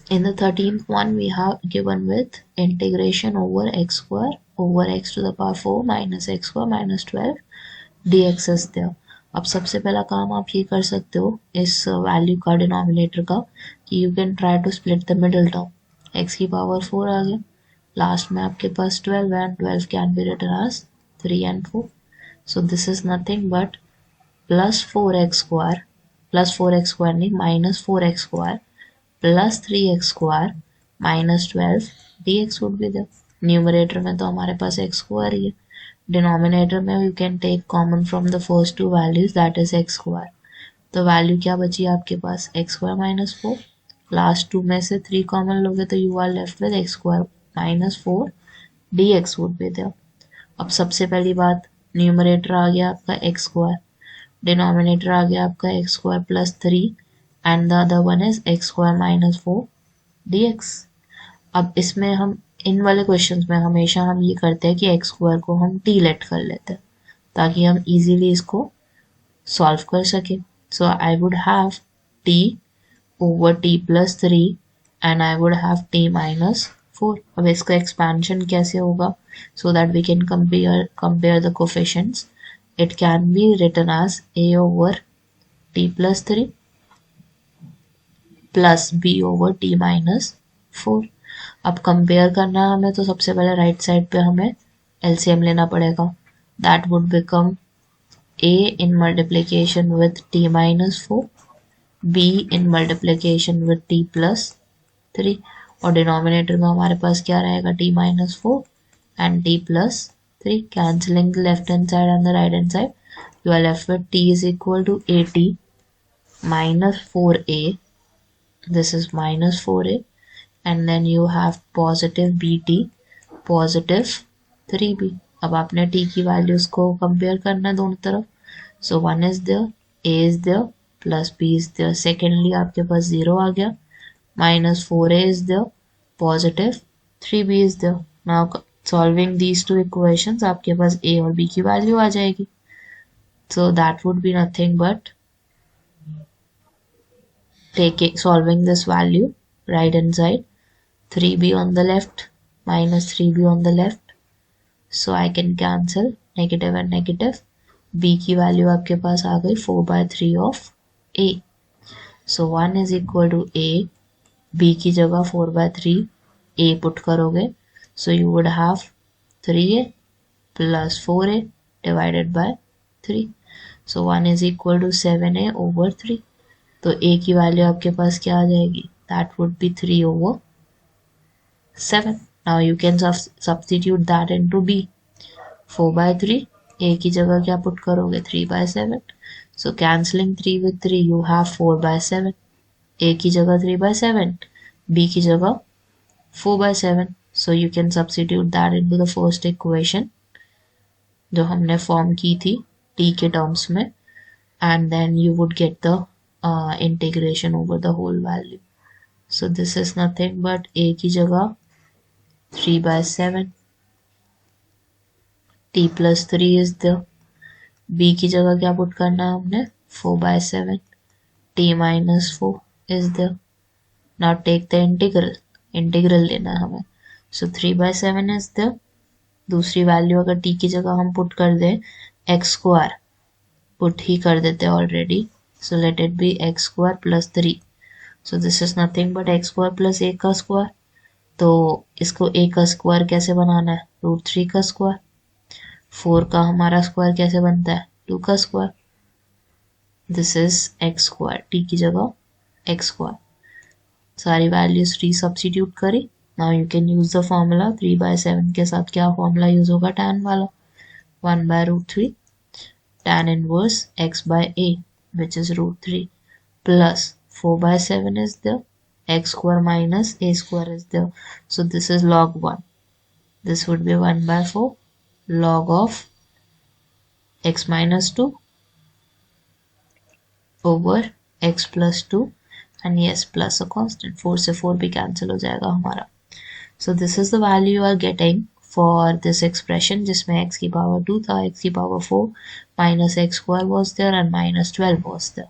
In the 13th one, we have given with integration over x square over x to the power 4 minus x square minus 12 dx is there. अब सबसे पहला काम आप ये कर सकते हो इस वैल्यू का डिनोमिनेटर का कि you can try to split the middle term. x की पावर 4 आ गया, लास्ट में आपके पास 12 and 12 can be written as 3 and 4. So this is nothing but plus 4x square नहीं minus 4x square plus 3x square minus 12 dx would be there. Numerator में तो हमारे पास x square ही है, डिनोमिनेटर में you can take common from the first two values that is x square. तो value क्या बची आपके पास x square minus 4. Last two में से 3 कॉमन लोगे तो you are left with x square minus 4 dx would be there. अब सबसे पहली बात, न्यूमरेटर आ गया आपका x square, डिनोमिनेटर आ गया आपका x square plus 3 and the other one is x square minus 4 dx. अब इसमें हम इन वाले क्वेश्चंस में हमेशा हम ये करते हैं कि x स्क्वायर को हम t लेट कर लेते हैं ताकि हम इजीली इसको सॉल्व कर सके. So I would have t over t plus 3 and I would have t minus 4. अब इसका एक्सपेंशन कैसे होगा so that we can compare the coefficients. It can be written as a over t plus 3 plus b over t minus 4. अब compare करना है हमें तो सबसे पहले राइट साइड पे हमें एलसीएम लेना पड़ेगा. That would become a in multiplication with t minus 4, b in multiplication with t plus 3 और डिनोमिनेटर में हमारे पास क्या रहेगा t minus 4 and t plus 3. Cancelling the left hand side and the right hand side, you are left with t is equal to at minus 4a, this is minus 4a, and then you have positive bt positive 3b. अब आपने t की values को compare करना है दोनों तरफ. सो 1 is there, a is there plus b is there. Secondly आपके पास 0 आ गया, minus 4a is there, positive 3b is there. Now solving these two equations आपके पास a और b की वैल्यू आ जाएगी. So that would be nothing but solving this value right hand side, 3b on the left minus 3b on the left, so I can cancel negative and negative. b की value आपके पास आ गई 4/3 of a. so 1 is equal to a, b की जगह 4/3 a put करोगे so you would have 3a plus 4a divided by 3. so 1 is equal to 7a over 3. तो a की value आपके पास क्या आ जाएगी, that would be 3 over 7. Now you can substitute that into b. 4/3 a की जगह क्या put करोगे 3/7. सो cancelling 3 with 3 you have 4/7. a की जगह 3/7, b की जगह 4/7. So you can substitute that into the first equation जो हमने फॉर्म की थी t के टर्म्स में, and then you would get the integration over the whole value. So this is nothing but a की जगह 3/7, t plus 3 is there, b की जगह क्या पुट करना है हमने 4/7, t minus 4 is there. Now take the integral लेना है हमें. So 3/7 is there. दूसरी वैल्यू अगर t की जगह हम पुट कर दें x square पुट ही कर देते already. So let it be x square plus 3. So this is nothing but x square plus a का स्क्वायर. तो इसको a का स्क्वायर कैसे बनाना है, √3 का स्क्वायर. 4 का हमारा स्क्वायर कैसे बनता है 2 का square. This is x square, t की जगह x स्क्वायर. सारी वैल्यूज रीसब्स्टिट्यूट करी. Now you can use the formula. 3/7 के साथ क्या फॉर्मूला यूज होगा, tan वाला, 1/√3 tan inverse x by a which is √3 plus 4/7 is there, x square minus a square is there. So this is log 1. This would be 1/4 log of x minus 2 over x plus 2 and yes plus a constant. 4 से 4 भी cancel हो जाएगा हमारा. So this is the value you are getting for this expression जिसमें x की power 2 था, x की power 4 minus x square was there and minus 12 was there.